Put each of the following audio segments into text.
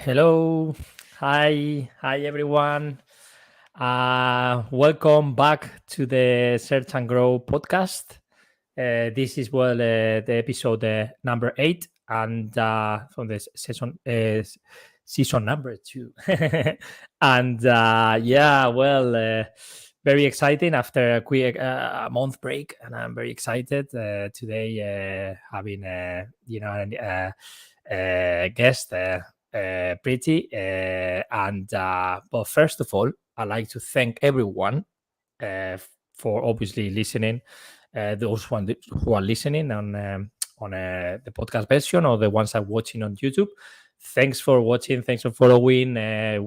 Hello, hi everyone. Welcome back to the Search and Grow podcast. This is the episode number 8, and from the season number 2. And very exciting after a quick month break, and I'm very excited today having a guest. Preeti. But first of all, I'd like to thank everyone for obviously listening. Those who are listening on the podcast version or the ones are watching on YouTube. Thanks for watching. Thanks for following.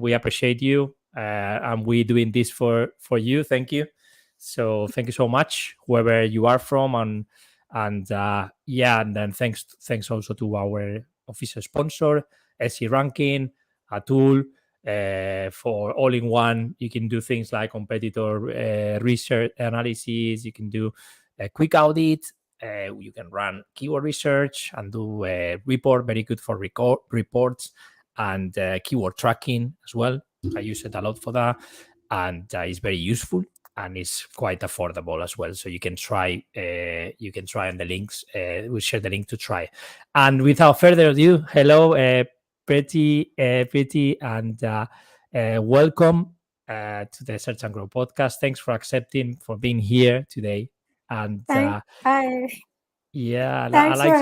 We appreciate you, and we're doing this for you. Thank you. So thank you so much, whoever you are from, and then thanks also to our official sponsor, SE Ranking, a tool for all-in-one. You can do things like competitor research analysis. You can do a quick audit. You can run keyword research and do a report, very good for reports and keyword tracking as well. I use it a lot for that, and it's very useful and it's quite affordable as well. So you can try. On the links. We'll share the link to try. And without further ado, hello, Preeti, and welcome to the Search and Grow podcast. Thanks for accepting, for being here today. And Hi. I Thanks for like to.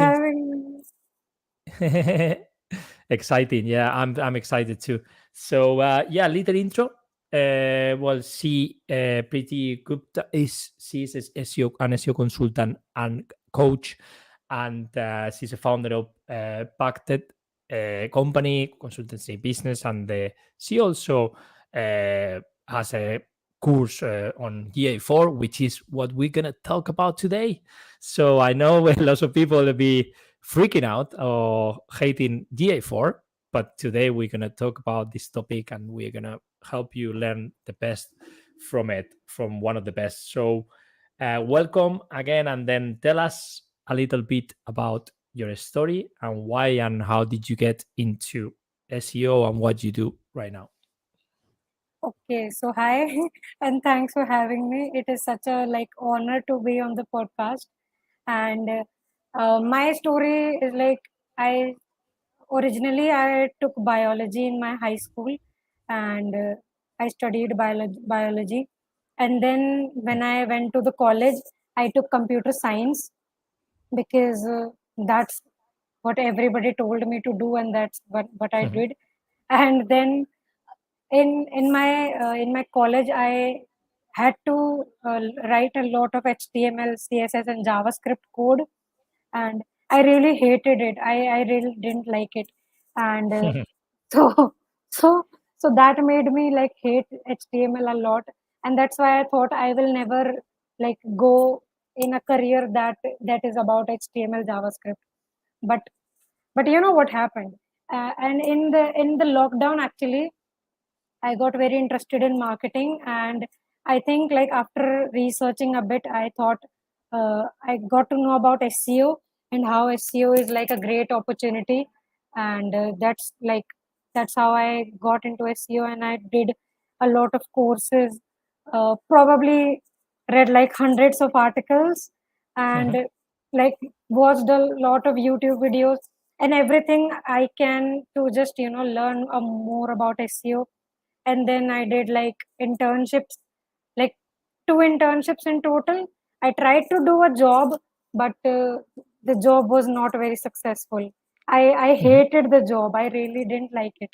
having Exciting. Yeah, I'm excited too. So little intro. Preeti Gupta she's an SEO consultant and coach, and she's a founder of Pacted company, consultancy business, and she also has a course on GA4, which is what we're gonna talk about today. So I know lots of people will be freaking out or hating GA4, but today we're gonna talk about this topic and we're gonna help you learn the best from it, from one of the best. So welcome again, and then tell us a little bit about your story and why and how did you get into SEO and what you do right now. Okay, so hi and thanks for having me. It is such a honor to be on the podcast. And my story is I I took biology in my high school, and I studied biology. And then when I went to the college, I took computer science because that's what everybody told me to do, and that's what I did. And then in my college, I had to write a lot of HTML, CSS, and JavaScript code, and I really hated it. I really didn't like it, and so so so that made me hate HTML a lot, and that's why I thought I will never go in a career that is about HTML, JavaScript. But you know what happened? And in the lockdown, actually, I got very interested in marketing, and I think after researching a bit, I thought I got to know about SEO and how SEO is a great opportunity, and that's how I got into SEO, and I did a lot of courses, probably read hundreds of articles, and like watched a lot of YouTube videos and everything I can to just learn more about SEO. And then I did internships, like 2 internships in total. I tried to do a job, but the job was not very successful. I hated the job. I really didn't like it.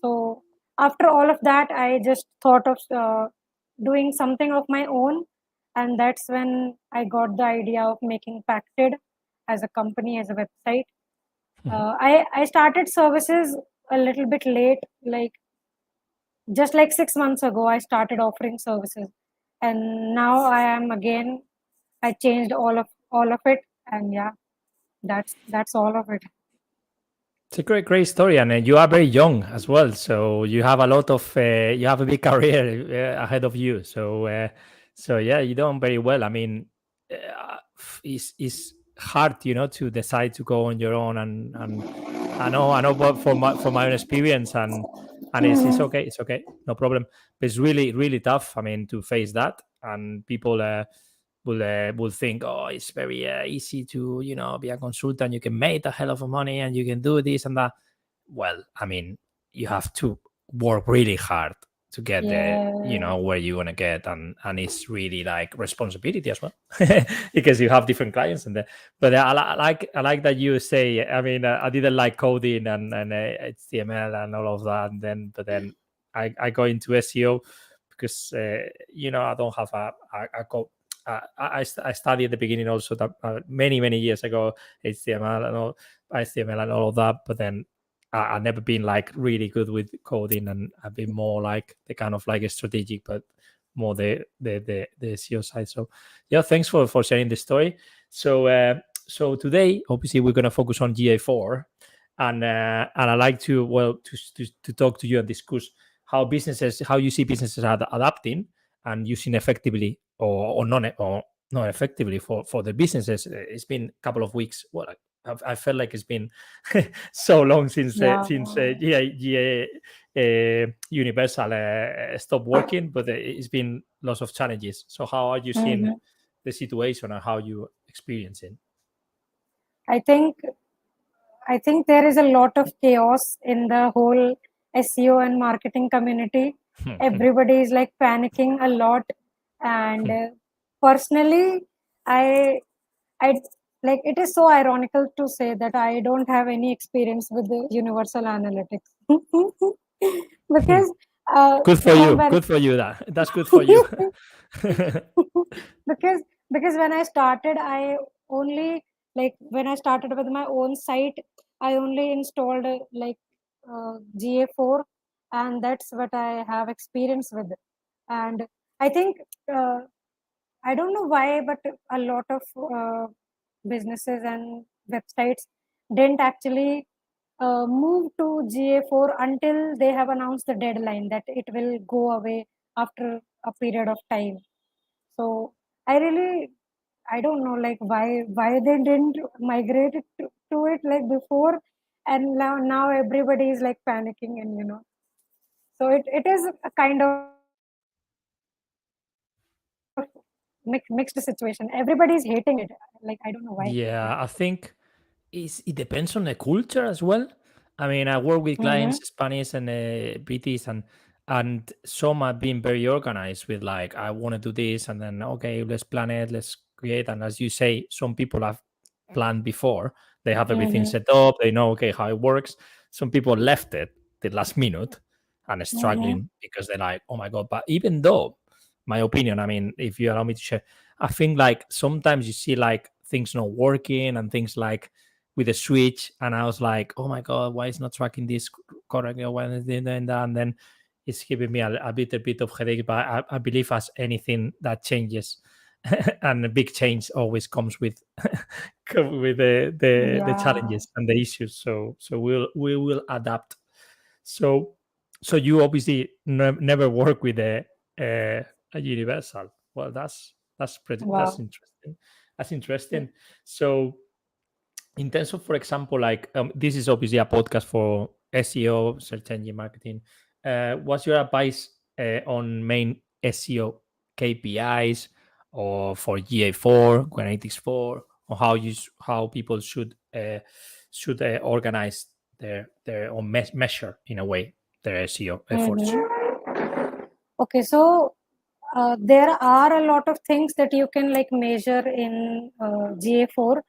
So after all of that, I just thought of doing something of my own, and that's when I got the idea of making Pacted as a company, as a website. I started services a little bit late, just 6 months ago. I started offering services, and now I am again. I changed all of it, and yeah, that's all of it. It's a great story, and you are very young as well. So you have a lot of you have a big career ahead of you. So yeah, you done very well. I mean, it's hard, to decide to go on your own and I know, but from my own experience, and it's okay, no problem. But it's really, really tough. I mean, to face that, and people will think, oh, it's very easy to be a consultant. You can make a hell of money, and you can do this and that. Well, I mean, you have to work really hard to get where you want to get, and it's really like responsibility as well because you have different clients but I like that you say, I mean, I didn't like coding and HTML and all of that, and then I go into SEO because I don't have a code. I studied at the beginning also that many years ago HTML and all of that, but then I've never been like really good with coding, and I've been more like the kind of like a strategic, but more the SEO side. So yeah, thanks for sharing the story. So today, obviously, we're gonna focus on GA4, and I like to talk to you and discuss how you see businesses are adapting and using effectively or not effectively for the businesses. It's been a couple of weeks. Well, I felt like it's been so long since GA Universal stopped working, but it's been lots of challenges. So how are you seeing the situation and how you experiencing? I think there is a lot of chaos in the whole SEO and marketing community. Everybody is like panicking a lot, and personally, I like, it is so ironical to say that I don't have any experience with the universal analytics because good for you. Good for you. That's good for you. because when I started, when I started with my own site, I only installed GA4, and that's what I have experience with. And I think I don't know why, but a lot of businesses and websites didn't actually move to GA4 until they have announced the deadline that it will go away after a period of time. So I don't know, like, why they didn't migrate it to it like before, and now everybody is like panicking, and so it is a kind of mixed situation. Everybody is hating it. Like, I don't know why. Yeah, I think it depends on the culture as well. I mean, I work with clients, Spanish and British, and some have been very organized with like, I want to do this, and then okay, let's plan it, let's create. And as you say, some people have planned before. They have everything set up. They know okay how it works. Some people left it the last minute and are struggling because they're like, oh my god. But even though, my opinion, I mean, if you allow me to share, I think like sometimes you see like things not working and things like with the switch, and I was like, oh my god, why is not tracking this correctly? Why is it doing that? And then it's giving me a bit of headache. But I believe as anything that changes, and a big change always comes with with the challenges and the issues. So we will adapt. So you obviously never work with a universal. Well, that's Wow. interesting. That's interesting. So in terms of, for example, like this is obviously a podcast for SEO, search engine marketing. What's your advice on main SEO KPIs or for GA4, Analytics 4, or how people should organize their or measure in a way their SEO efforts? Okay, so there are a lot of things that you can like measure in GA4,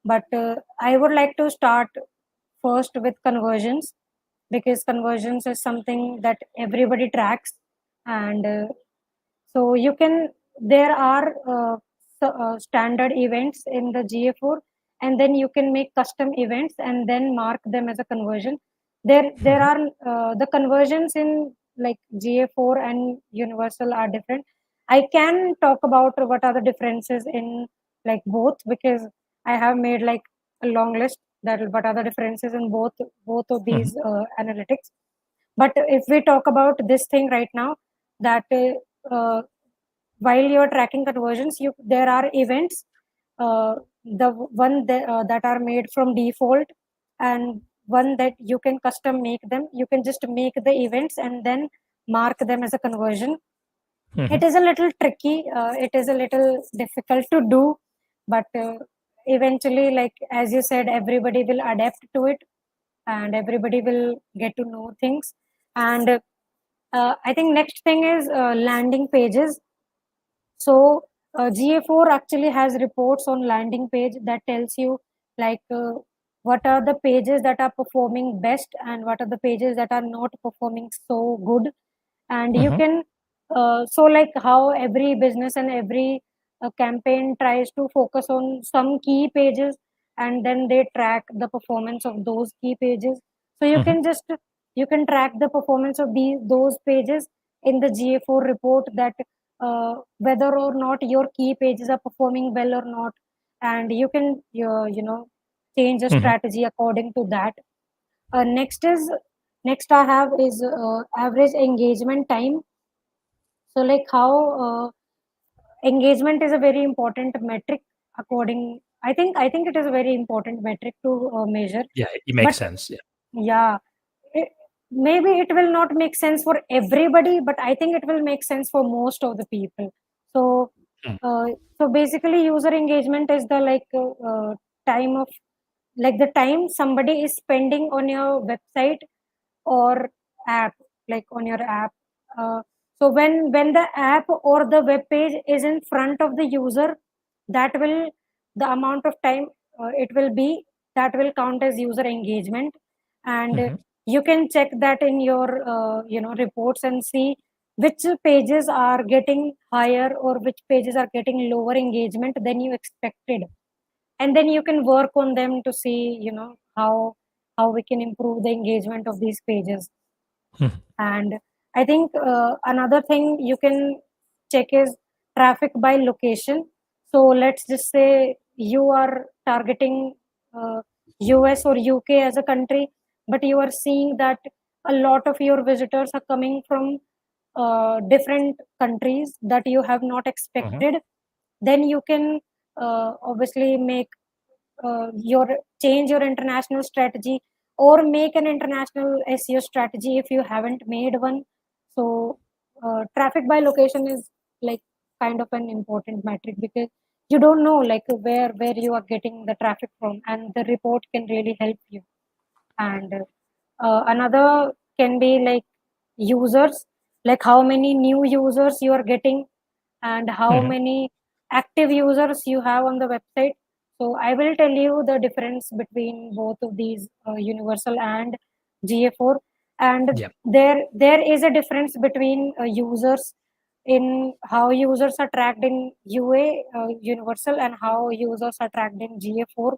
but I would like to start first with conversions, because conversions is something that everybody tracks, and so there are standard events in the GA4, and then you can make custom events and then mark them as a conversion. There are the conversions in like GA4 and Universal are different. I can talk about what are the differences in like both, because I have made like a long list that what are the differences in both of these analytics. But if we talk about this thing right now, that while you're tracking conversions, there are events, the one that are made from default, and one that you can custom make them. You can just make the events and then mark them as a conversion. It is a little tricky. It is a little difficult to do, but eventually, like as you said, everybody will adapt to it, and everybody will get to know things. And I think next thing is landing pages. So GA4 actually has reports on landing page that tells you like what are the pages that are performing best and what are the pages that are not performing so good. And you can so like how every business and every campaign tries to focus on some key pages, and then they track the performance of those key pages. So you can track the performance of those pages in the GA4 report, that whether or not your key pages are performing well or not, and you can change a strategy according to that. Next I have is average engagement time. So like how engagement is a very important metric. I think it is a very important metric to measure. Yeah, it makes But sense. yeah, it, maybe it will not make sense for everybody, but I think it will make sense for most of the people. So uh, so basically user engagement is the time of like the time somebody is spending on your website or app, like on your app. So when the app or the web page is in front of the user, that will the amount of time it will be, that will count as user engagement. And you can check that in your reports and see which pages are getting higher or which pages are getting lower engagement than you expected, and then you can work on them to see how we can improve the engagement of these pages. And I think another thing you can check is traffic by location. So let's just say you are targeting US or UK as a country, but you are seeing that a lot of your visitors are coming from different countries that you have not expected. Then you can obviously make your change your international strategy, or make an international SEO strategy if you haven't made one. So traffic by location is like kind of an important metric, because you don't know like where you are getting the traffic from, and the report can really help you. And another can be like users, like how many new users you are getting and how many active users you have on the website. So I will tell you the difference between both of these, universal and GA4. And Yeah. there is a difference between users, in how users are tracked in UA, universal, and how users are tracked in GA4.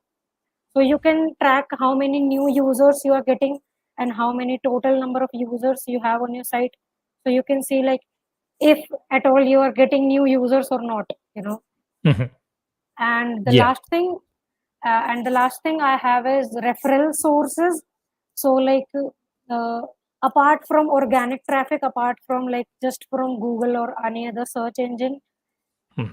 So you can track how many new users you are getting and how many total number of users you have on your site. So you can see like if at all you are getting new users or not, you know. And the Yeah. last thing I have is referral sources. So like apart from organic traffic, apart from like just from Google or any other search engine,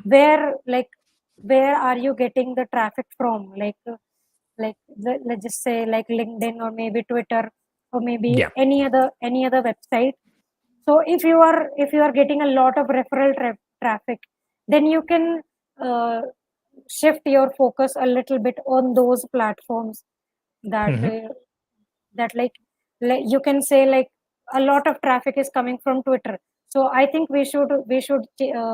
where like where are you getting the traffic from? Let's just say like LinkedIn or maybe Twitter or maybe Yeah. any other website. So if you are getting a lot of referral traffic, then you can uh, shift your focus a little bit on those platforms that like you can say like a lot of traffic is coming from Twitter. So I think we should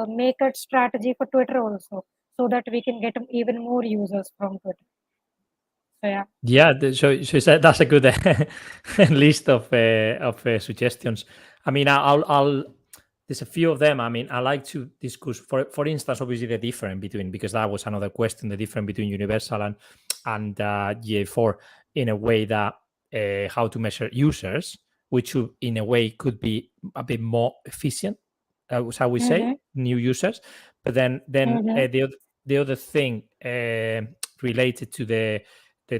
make a strategy for Twitter also, so that we can get even more users from Twitter. So yeah. Yeah, that's a good list of suggestions. I mean, I'll there's a few of them. I mean, I like to discuss, for instance, obviously the difference between, because that was another question, the difference between Universal and GA4, in a way that how to measure users, which in a way could be a bit more efficient, shall we say, Mm-hmm. new users. But then Mm-hmm. the other thing related to the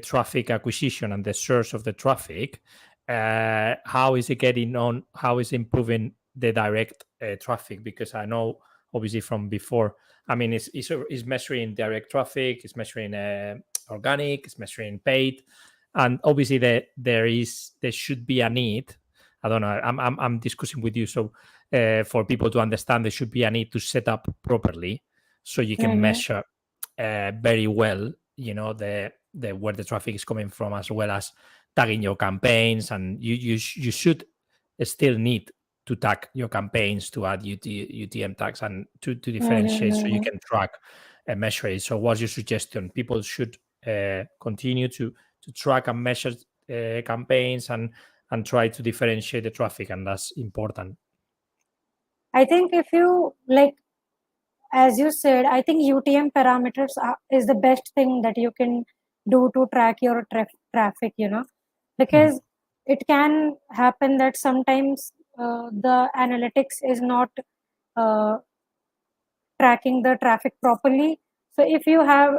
traffic acquisition and the source of the traffic, how is it getting on? How is improving the direct traffic? Because I know obviously from before, I mean, it's measuring direct traffic, it's measuring organic, it's measuring paid. And obviously there should be a need. I don't know. I'm discussing with you. So for people to understand, there should be a need to set up properly so you can measure very well, the where the traffic is coming from, as well as tagging your campaigns. And you should still need to tag your campaigns, to add UTM tags, and to differentiate so you can track and measure it. So what's your suggestion? People should continue to track and measure campaigns and try to differentiate the traffic, and that's important. I think if you as you said, I think UTM parameters is the best thing that you can do to track your traffic, because it can happen that sometimes the analytics is not tracking the traffic properly. So if you have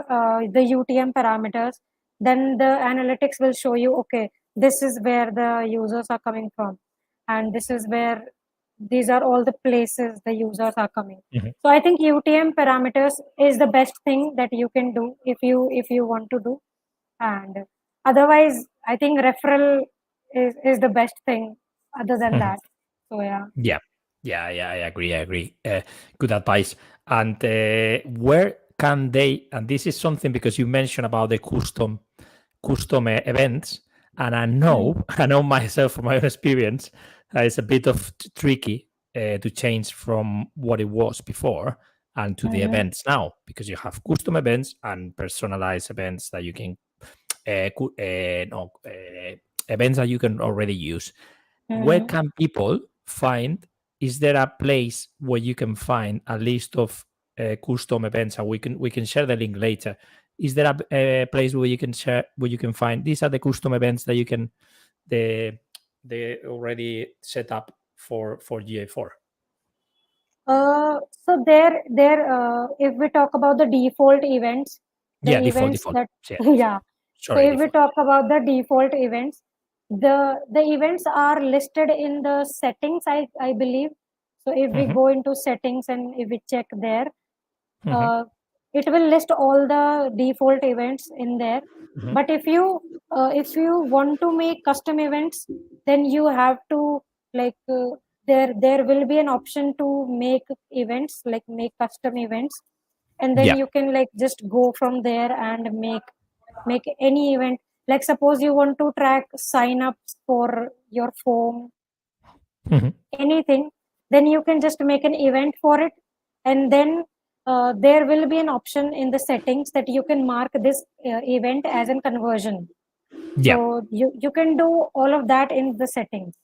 the UTM parameters, then the analytics will show you, okay, this is where the users are coming from, and this is where these are all the places the users are coming. So I think UTM parameters is the best thing that you can do if you want to do. And otherwise, I think referral is the best thing other than that. So Yeah, I agree. Good advice. And where can they, and this is something because you mentioned about the custom events, and I know myself from my own experience, it's a bit of tricky to change from what it was before and to the events now, because you have custom events and personalized events that you can events that you can already use. Where can people find? Is there a place where you can find a list of custom events, and we can share the link later? Is there a place where you can share, where you can find these are the custom events that you can they already set up for GA4? So there, if we talk about the default events, Default. that yeah. So if we talk about the default events, the events are listed in the settings, I believe. So if we go into settings and if we check there, it will list all the default events in there. But if you want to make custom events, then you have to there will be an option to make events, like make custom events, and then you can just go from there and make any event. Like suppose you want to track sign-ups for your form, anything, then you can just make an event for it, and then there will be an option in the settings that you can mark this event as a conversion. So you can do all of that in the settings.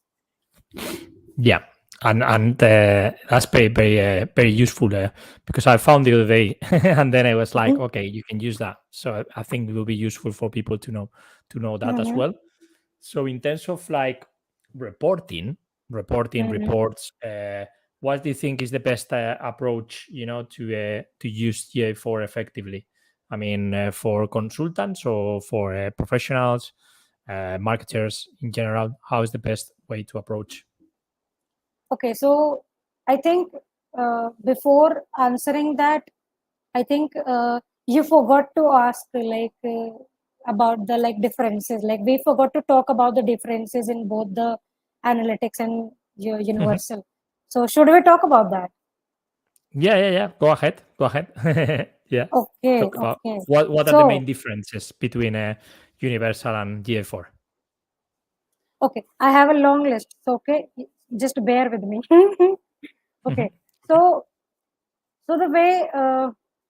Yeah. And that's very useful because I found the other day and then I was like, okay, you can use that. So I think it will be useful for people to know that as well. So in terms of reporting reports, what do you think is the best approach, to use GA4 effectively? I mean, for consultants or for professionals, marketers in general, how is the best way to approach? Okay, so I think before answering that, I think you forgot to ask about the differences. Like we forgot to talk about the differences in both the analytics and your universal. So should we talk about that? Yeah. Go ahead. Yeah. Okay. Talk about Okay. what are the main differences between universal and GA4? Okay, I have a long list. So okay, just bear with me. Okay, so the way,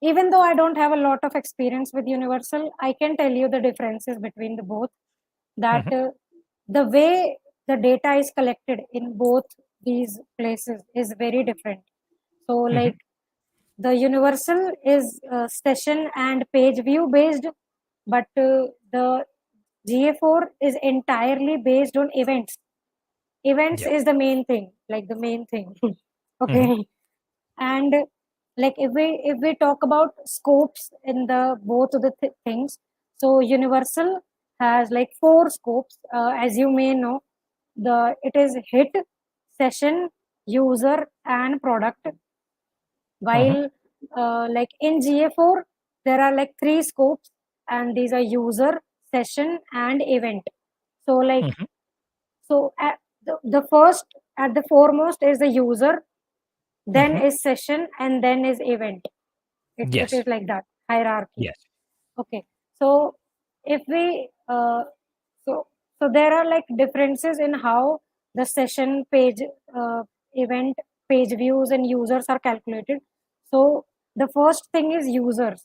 even though I don't have a lot of experience with universal, I can tell you the differences between the both. That the way the data is collected in both these places is very different. So like the universal is session and page view based, but the GA4 is entirely based on events. Events is the main thing, Okay. And if we talk about scopes in the both of the things, so universal has 4 scopes, as you may know. It is hit, session, user, and product, while in GA4 there are 3 scopes, and these are user, session, and event. So like, Mhm. so at the foremost is the user, then Mhm. is session, and then is event. It Yes. is like that hierarchy. Yes. Okay. So if we so so there are like differences in how the session page, event page views and users are calculated. So the first thing is users.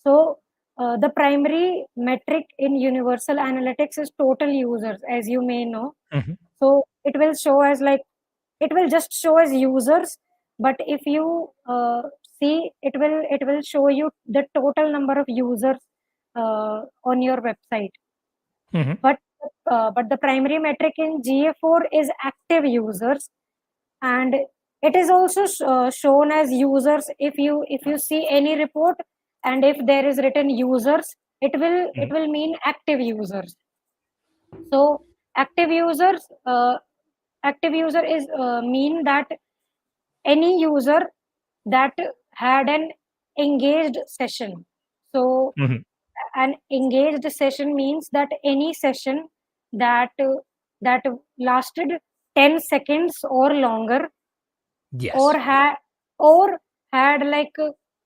So the primary metric in universal analytics is total users, as you may know. Mhm. So it will show as like, it will just show as users, but if you see, it will show you the total number of users on your website. Mhm. But the primary metric in GA4 is active users, and it is also shown as users. If you see any report, and if there is written users, it Mhm. will mean active users. So active users, active user is mean that any user that had an engaged session. So Mhm. an engaged session means that any session that that lasted 10 seconds or longer, or Yes. had like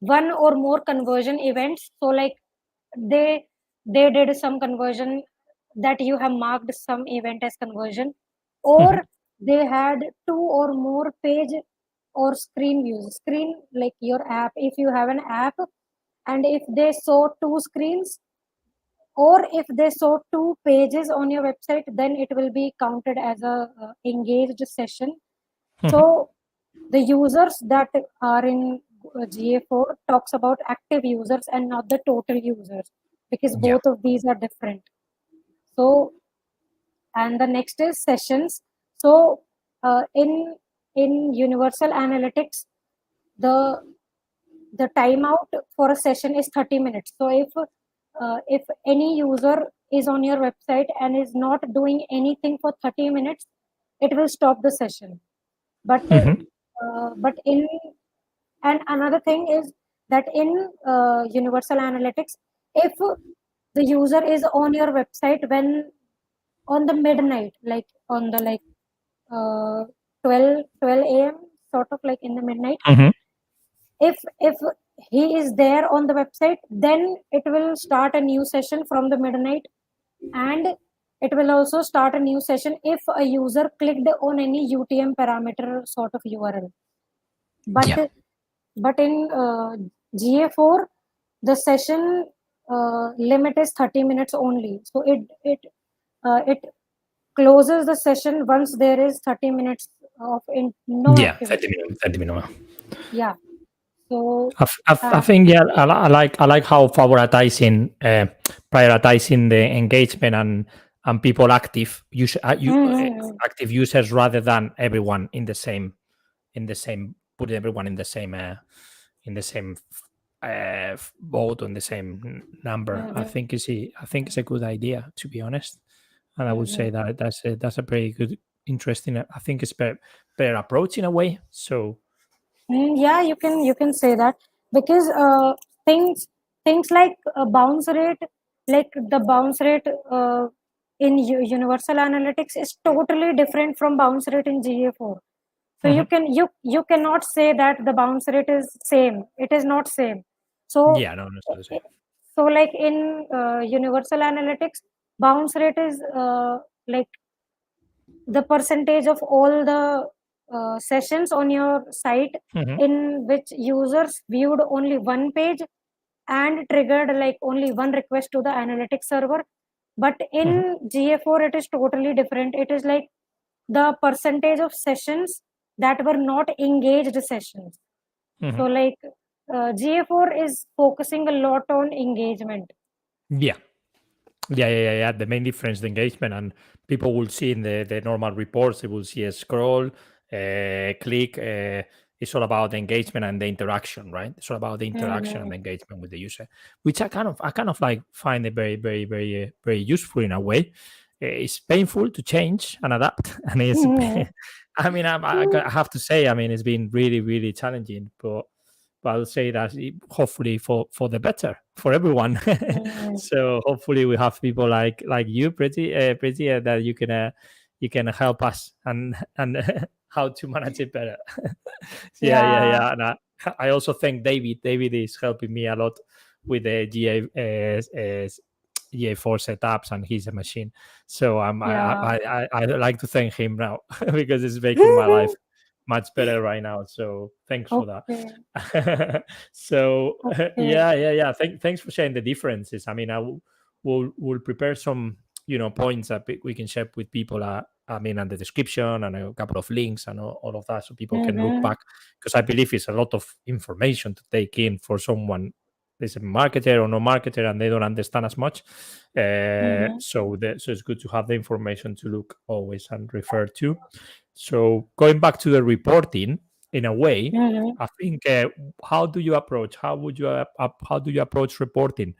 one or more conversion events. So like, they did some conversion, that you have marked some event as conversion, Mhm. or they had two or more page or screen views. Screen, like your app, if you have an app, and if they saw two screens, or if they saw two pages on your website, then it will be counted as a engaged session. Mhm. So the users that are in GA4 talks about active users and not the total users, because Yeah. both of these are different. So, and the next is sessions. So in universal analytics, the the timeout for a session is 30 minutes. So if any user is on your website and is not doing anything for 30 minutes, it will stop the session. But Mhm. but in and another thing is that in universal analytics, if the user is on your website when on the midnight, like on the like uh, 12 a.m, sort of like in the midnight, Mhm. if he is there on the website, then it will start a new session from the midnight, and it will also start a new session if a user clicked on any UTM parameter sort of URL. But Yeah. but in GA4, the session limit is 30 minutes only. So it closes the session once there is 30 minutes of no Yeah. activity. 30 minutes. 30 minutes. Yeah. So I uh, think yeah, I like how prioritizing the engagement and people active active users rather than everyone put everyone in the same boat on the same number. I think it's a good idea, to be honest, and I would say that that's a pretty good, interesting. I think it's better approach in a way. So Yeah, you can say that, because things like bounce rate, like the bounce rate in universal analytics is totally different from bounce rate in GA4. So mhm. you cannot say that the bounce rate is same. It is not same. So Yeah, no, it's not the same. so like in universal analytics, bounce rate is like the percentage of all the sessions on your site Mhm. in which users viewed only one page and triggered like only one request to the analytics server. But Mhm. in GA4, it is totally different. It is like the percentage of sessions that were not engaged sessions. So Mhm. like GA4 is focusing a lot on engagement. Yeah. Yeah. The main difference, the engagement, and people will see in the normal reports, they will see a scroll, click. It's all about the engagement and the interaction, right? It's all about the interaction and Mhm. the engagement with the user, which I kind of like find it very useful in a way. It's painful to change and adapt, and I mean, I have to say, I mean, it's been really challenging, but but I'll say that hopefully for the better for everyone. So hopefully we have people like you, Preeti, that you can help us and how to manage it better. Yeah. And I also thank David. David is helping me a lot with the GA4 setups, and he's a machine. So I like to thank him now because it's making my life much better right now. So thanks for that. So yeah. Thanks for sharing the differences. I mean, we'll prepare some points that we can share with people. I mean, and the description and a couple of links and all of that, so people can look back, because I believe it's a lot of information to take in for someone is a marketer or no marketer and they don't understand as much. So it's good to have the information to look always and refer to. So going back to the reporting, in a way, I think how do you approach reporting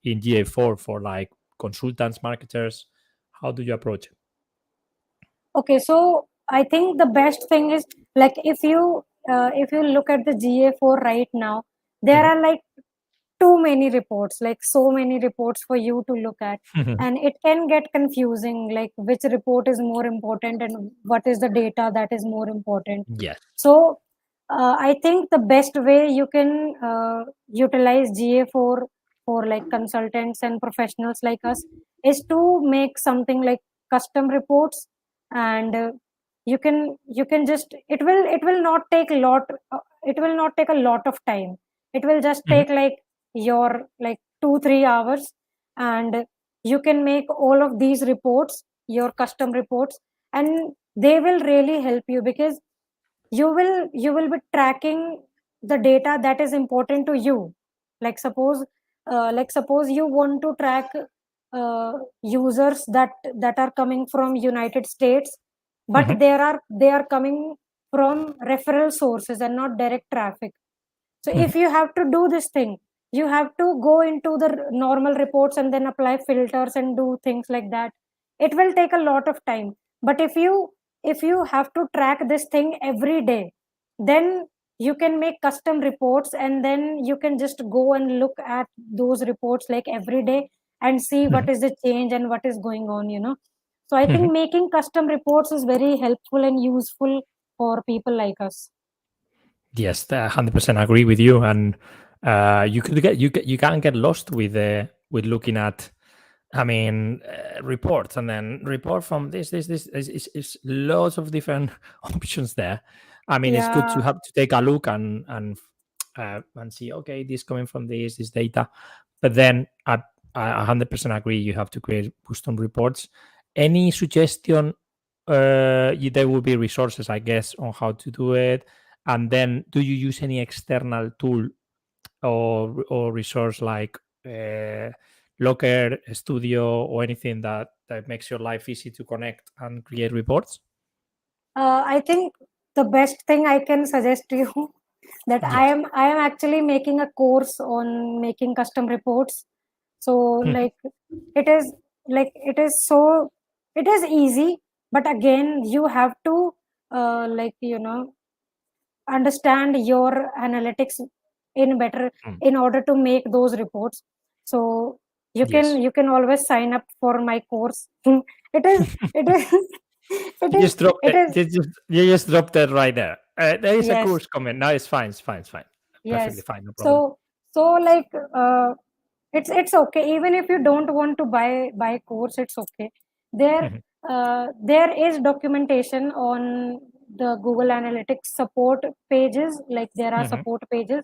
in GA4 for like consultants, marketers? How do you approach it? Okay, so I think the best thing is, like, if you look at the GA4 right now, there are like too many reports, like so many reports for you to look at, and it can get confusing, like which report is more important and what is the data that is more important. Yes. So I think the best way you can utilize GA4 for like consultants and professionals like us is to make something like custom reports, and you can just it will not take a lot of time. It will just take like your like 2-3 hours, and you can make all of these reports your custom reports, and they will really help you, because you will be tracking the data that is important to you. Like suppose you want to track users that are coming from United States, but they are coming from referral sources and not direct traffic. So if you have to do this thing, you have to go into the normal reports and then apply filters and do things like that. It will take a lot of time. But if you have to track this thing every day, then you can make custom reports, and then you can just go and look at those reports like every day and see what is the change and what is going on. So I think making custom reports is very helpful and useful for people like us. Yes, I 100% agree with you, and you can't get lost with looking at, I mean, reports and then report from this. Is lots of different options there. I mean, it's good to have to take a look and see. Okay, this coming from this data, but then I 100% agree. You have to create custom reports. Any suggestion? There will be resources, I guess, on how to do it. And then, do you use any external tool or resource like Locker Studio or anything that makes your life easy to connect and create reports? I think the best thing I can suggest to you that I am actually making a course on making custom reports. So like it is easy, but again you have to understand your analytics in better in order to make those reports. So you can always sign up for my course. it is You just dropped it right there. There is a course coming. No, it's fine. Perfectly fine. No problem. So like it's okay. Even if you don't want to buy course, it's okay. There is documentation on the Google Analytics support pages. Like there are support pages.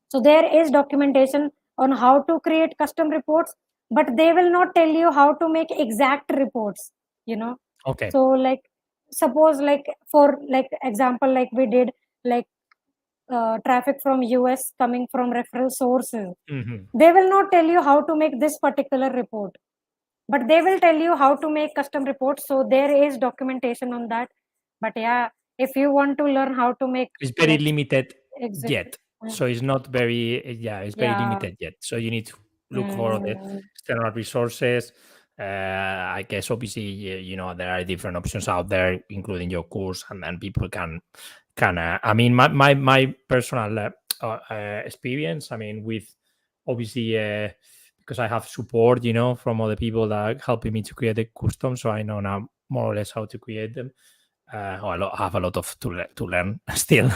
So there is documentation on how to create custom reports, but they will not tell you how to make exact reports. Okay. So like suppose like for like example, like we did like traffic from US coming from referral sources. They will not tell you how to make this particular report, but they will tell you how to make custom reports. So there is documentation on that. But yeah, if you want to learn how to make, it's very limited exactly. yet. So it's not very, it's very limited yet. So you need to look for the external resources. I guess obviously you know there are different options out there, including your course, and people can I mean my personal experience. I mean with obviously because I have support, you know, from other people that are helping me to create the custom, so I know now more or less how to create them. I have a lot of to learn still,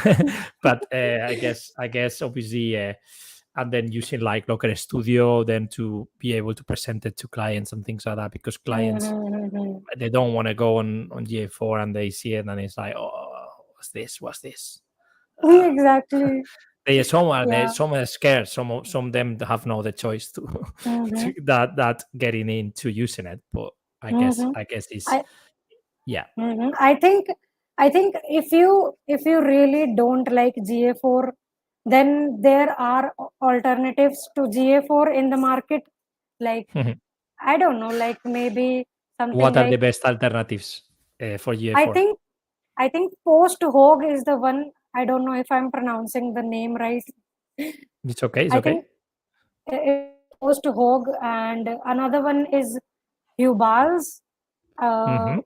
but I guess obviously, and then using like Locker Studio, then to be able to present it to clients and things like that, because clients they don't want to go on GA4 and they see it and it's like, oh, what's this? Exactly. Some Yeah. are scared. Some of them have no other choice to, Mm-hmm. to that getting into using it. But I guess it's I yeah. I think if you really don't like GA4, then there are alternatives to GA4 in the market. Like I don't know, like maybe something What are like the best alternatives for I GA4? think I think Post Hogue is the one. I don't know if I'm pronouncing the name right. It's okay. It's I okay. think it's Post Hogue, and another one is Hubals. Mm-hmm. Uh,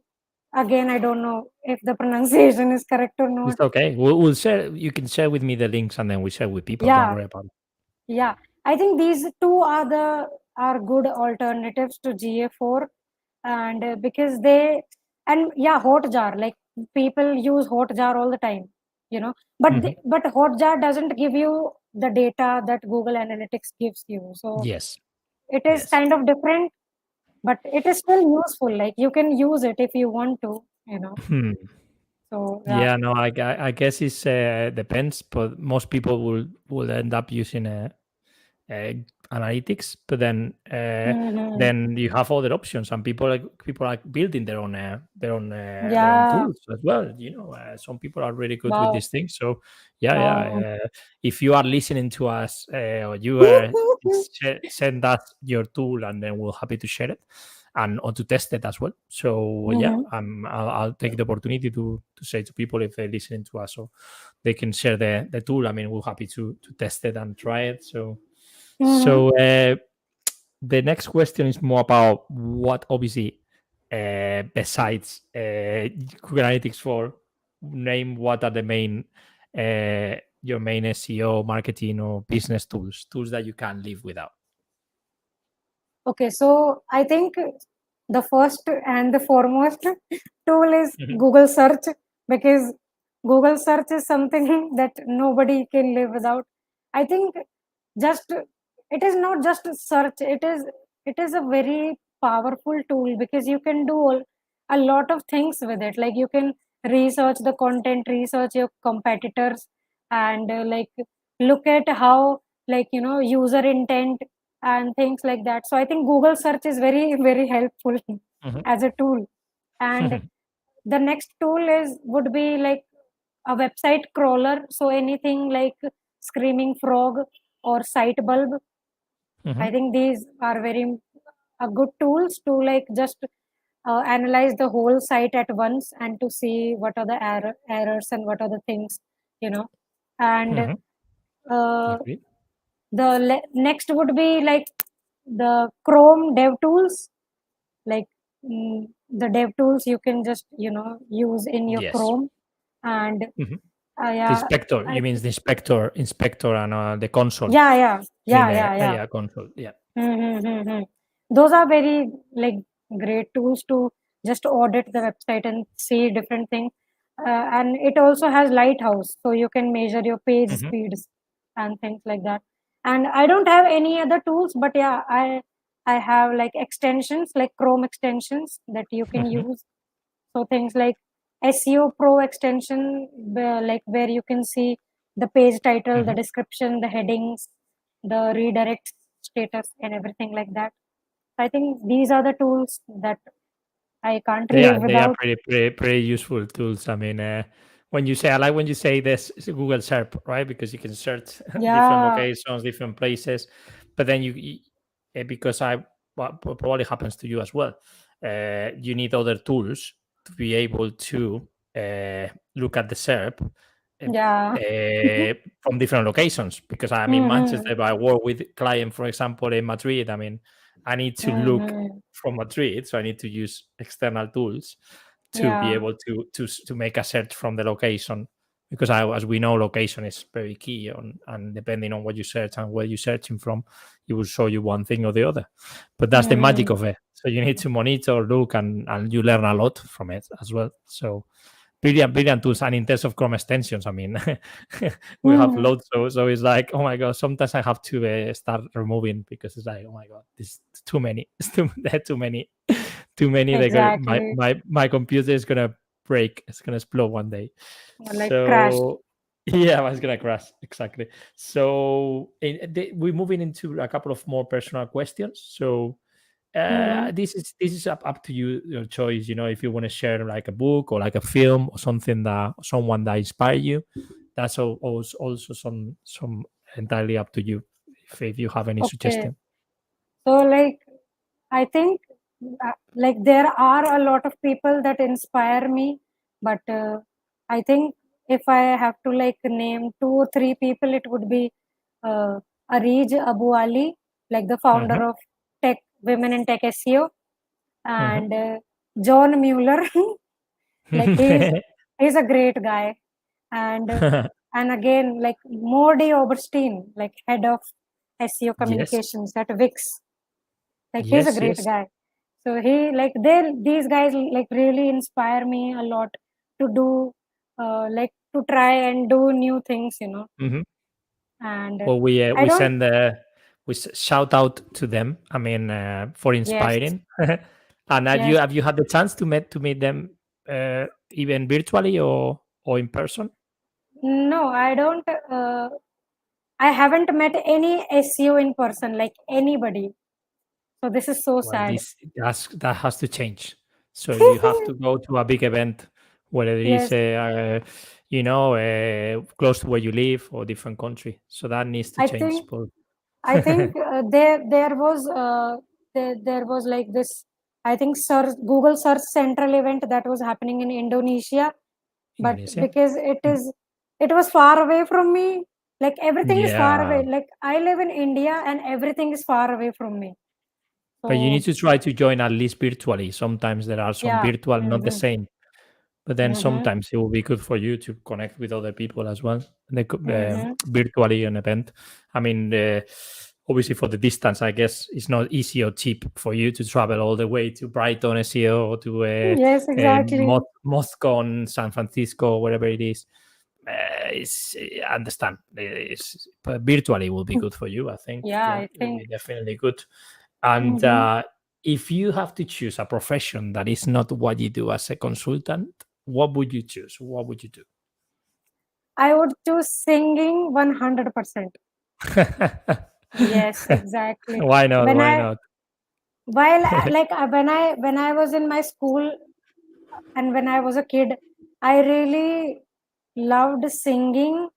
Again, I don't know if the pronunciation is correct or not. It's okay. We'll share. You can share with me the links, and then we share with people. Don't Yeah, worry about it. yeah. I think these two are good alternatives to GA4, and because they and yeah, Hotjar, like people use Hotjar all the time, you know. But Mm-hmm. but Hotjar doesn't give you the data that Google Analytics gives you, so Yes. it is Yes. kind of different, but it is still useful. Like you can use it if you want to, you know. Hmm. So yeah. Yeah. No. I guess it's depends, but most people will end up using uh, analytics, but Mm-hmm. then you have other options, and people are building their own Yeah. tools as well. You know, some people are really good with Wow. these things. So yeah. Wow. If you are listening to us, or you send us your tool, and then we're happy to share it and or to test it as well. So yeah, Mm-hmm. I'll take the opportunity to say to people if they're listening to us, so they can share the tool. I mean, we're happy to test it and try it. Mm-hmm. So the next question is more about what obviously besides Google Analytics for name what are the main your main SEO marketing or business tools that you can't live without. Okay, so I think the first and the foremost tool is Mhm. Google search, because Google search is something that nobody can live without. I think just it is not just search, it is a very powerful tool because you can do a lot of things with it. Like you can research the content, research your competitors, and like look at how, like, you know, user intent and things like that. So I think Google search is very very helpful Mhm. as a tool. And the next tool is would be like a website crawler, so anything like Screaming Frog or Sitebulb. I Mhm. think these are very good tools to like just analyze the whole site at once and to see what are the errors and what are the things, you know. And Mhm. uh, Agree. the next would be like the Chrome dev tools, like the dev tools you can just, you know, use in your Yes. Chrome. And Mhm. The yeah, inspector. You I, mean the inspector, and the console. yeah, yeah, You mean yeah, yeah, yeah. yeah, console. Yeah. Mm-hmm. Those are very like great tools to just audit the website and see different things. And it also has Lighthouse, so you can measure your page Mhm. speeds and things like that. And I don't have any other tools, but yeah, I have like extensions, like Chrome extensions that you can Mhm. use. So things like SEO Pro extension, like where you can see the page title, the Mhm. description, the headings, the redirect status, and everything like that. I think these are the tools that I can't live They are without. pretty useful tools. I mean, when you say I like when you say this is Google SERP, right? Because you can search different Yeah, locations, different places, but then because what probably happens to you as well. You need other tools to be able to look at the SERP yeah. from different locations. Because I mean, Mm-hmm. Manchester, I work with client, for example, in Madrid. I mean, I need to look Mm-hmm. from Madrid, so I need to use external tools to be Yeah. able to make a search from the location, because as we know, location is very key on, and depending on what you search and where you're searching from, it will show you one thing or the other. But that's the magic Mm-hmm. of it. So you need to monitor, look, and you learn a lot from it as well. So brilliant tools. And in terms of Chrome extensions, I mean, we have Mm-hmm. loads. So it's like, oh my god, sometimes I have to start removing, because it's like, oh my god, this is too many. It's too many, too many. They're gonna, Exactly. my computer is gonna break. It's gonna explode one day. Like crashed. So yeah, it's gonna crash, exactly. So we're moving into a couple of more personal questions. So Mm-hmm. this is up to you, your choice. If you want to share like a book or like a film or something, that someone that inspired you, that's also some entirely up to you, if you have any Okay. suggestion. So like I think like there are a lot of people that inspire me, but I think if I have to like name 2 or 3 people, it would be uh, Arij Abu Ali, like the Mm-hmm. founder of Tech Women in Tech SEO, Mm-hmm. and John Mueller. Like he's a great guy, and again like Modi Oberstein, like head of SEO Yes, communications at Wix. Like he's a yes, great yes. guy. So these guys like really inspire me a lot to do like to try and do new things, Mm-hmm. And Well, we I we don't. send shout out to them. I mean, for Yes, inspiring. And have you yes. have you had the chance to meet them, even virtually or in person? No, I don't. I haven't met any SEO in person, like anybody. So this is so Well, sad. that has to change. So you have to go to a big event, whether it is Yes, close to where you live or different country. So that needs to I change. think But there was like this. I think Google Search Central event that was happening in Indonesia, but Indonesia. because it was far away from me. Like everything is far Yeah, away. Like I live in India and everything is far away from me. but you need So to try to join at least virtually. Sometimes there are some yeah. virtual, not the Mm-hmm. same. But then Mm-hmm. sometimes it will be good for you to connect with other people as well. They could, Mm-hmm. virtually an event. I mean, obviously for the distance, I guess it's not easy or cheap for you to travel all the way to Brighton, SEO, or to Yes, exactly. Moscow, San Francisco, wherever it is. I understand. But virtually will be good for you. I think. Yeah, Yeah, I it will think. be definitely good. And Mm-hmm. if you have to choose a profession that is not what you do as a consultant, what would you choose? What would you do? I would choose singing 100%. Yes, exactly. Why not? When Why I not? while like when I was in my school and when I was a kid, I really loved singing,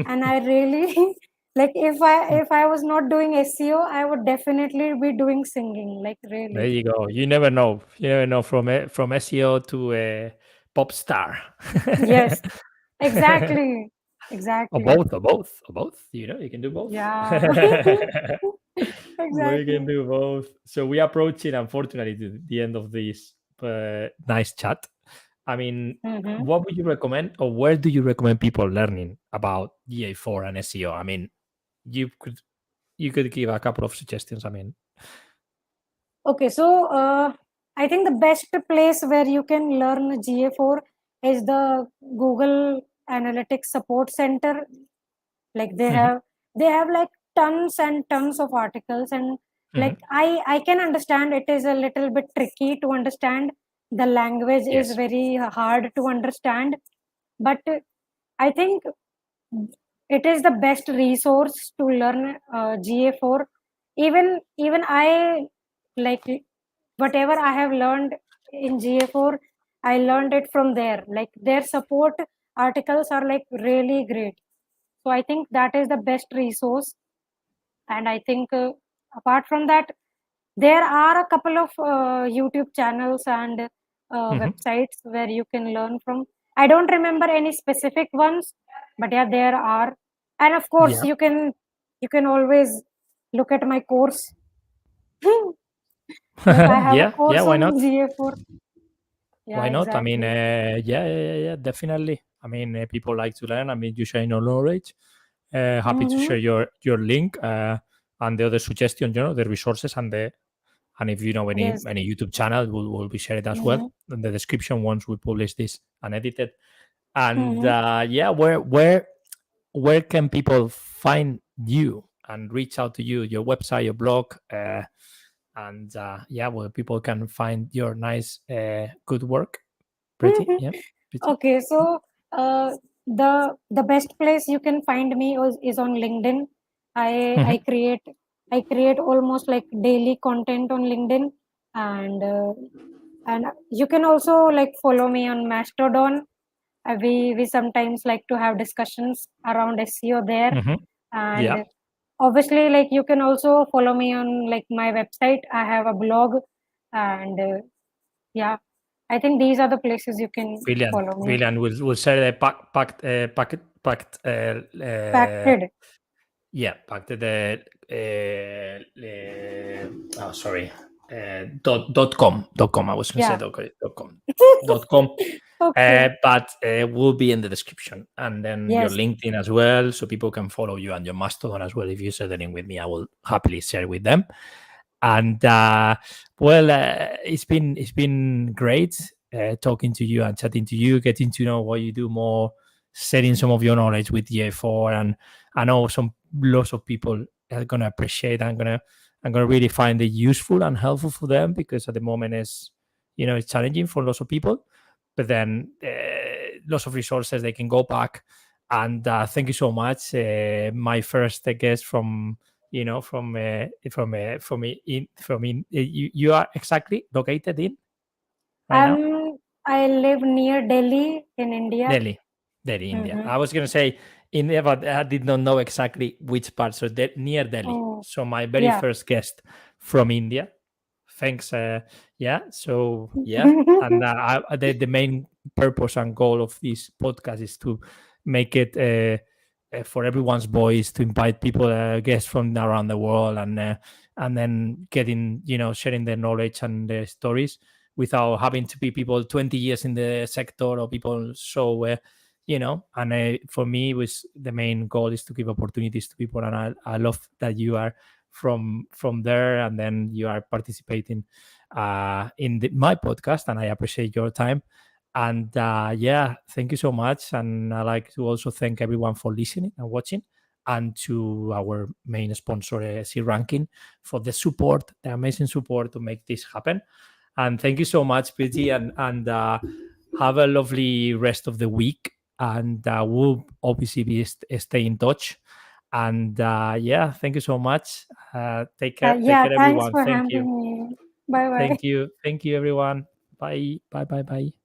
and I really like if I was not doing SEO, I would definitely be doing singing. Like There really. you go. You never know. You never know, from SEO to a pop star. Yes, exactly, Or exactly. both, or both, or both. You can do both. Yeah, We can exactly. do both. So we approaching, unfortunately, to the end of this nice chat. I mean, Mm-hmm. what would you recommend, or where do you recommend people learning about GA4 and SEO? I mean, you could you could give a couple of suggestions. I mean, Okay, so I think the best place where you can learn GA4 is the Google Analytics Support Center. Like mhm, they have like tons and tons of articles, and like mhm. I can understand it is a little bit tricky to understand. The language is Yes. very hard to understand, but I think it is the best resource to learn GA4. Even I like whatever I have learned in GA4, I learned it from there. Like their support articles are like really great. So I think that is the best resource. And I think apart from that, there are a couple of YouTube channels and Mhm. websites where you can learn from. I don't remember any specific ones, but yeah, there are. And of course, Yeah. you can always look at my course. Look, I have a Yeah, course why on not? GA4. Yeah, Why not? I mean, exactly. yeah, definitely. I mean, people like to learn. I mean, you share your knowledge. Happy to share Mm-hmm. your link and the other suggestions, the resources and if you know Yes. any YouTube channel, we'll be shared as well Mm-hmm. in the description once we publish this and edit it. And Mm-hmm. yeah, where can people find you and reach out to you, your website, your blog, and yeah, where people can find your nice, good work? Pretty, yeah, pretty. Okay, so uh, the best place you can find me is on LinkedIn. I Mm-hmm. I create I create almost like daily content on LinkedIn, and you can also like follow me on Mastodon. We sometimes like to have discussions around SEO there, Mm-hmm. Yeah, and obviously like you can also follow me on like my website. I have a blog, and yeah, I think these are the places you can brilliant, follow me. brilliant. We'll share the packed Pacted. yeah, back to the oh, sorry, dot com. I was going to say Yeah. dot com, Okay. but will be in the description, and then your Yes. LinkedIn as well, so people can follow you, and your Mastodon as well. If you share the link with me, I will happily share with them. And well, it's been great talking to you and chatting to you, getting to know what you do more, sharing some of your knowledge with GA4, and I know lots of people are gonna appreciate. I'm gonna really find it useful and helpful for them, because at the moment it's challenging for lots of people, but then lots of resources they can go back. And thank you so much. My first guest you are exactly located in right now? I live near Delhi in India. Delhi, Delhi, India. Mm-hmm. I was gonna say India, but I did not know exactly which part. So near Delhi. Oh, So my very yeah. first guest from India. Thanks. Yeah. So yeah, and the main purpose and goal of this podcast is to make it for everyone's voice, to invite people, guests from around the world, and then getting sharing their knowledge and their stories without having to be people 20 years in the sector, or people so and for me, was the main goal is to give opportunities to people. And I love that you are from there, and then you are participating in my podcast, and I appreciate your time. And yeah, thank you so much. And I like to also thank everyone for listening and watching, and to our main sponsor, C Ranking, for the support, the amazing support to make this happen. And thank you so much, Preeti, and have a lovely rest of the week. And we'll obviously stay in touch. And yeah, thank you so much. Take Yeah, care, thanks everyone. for Thank you, having me. Bye bye. thank you, everyone. Bye, bye, bye, bye.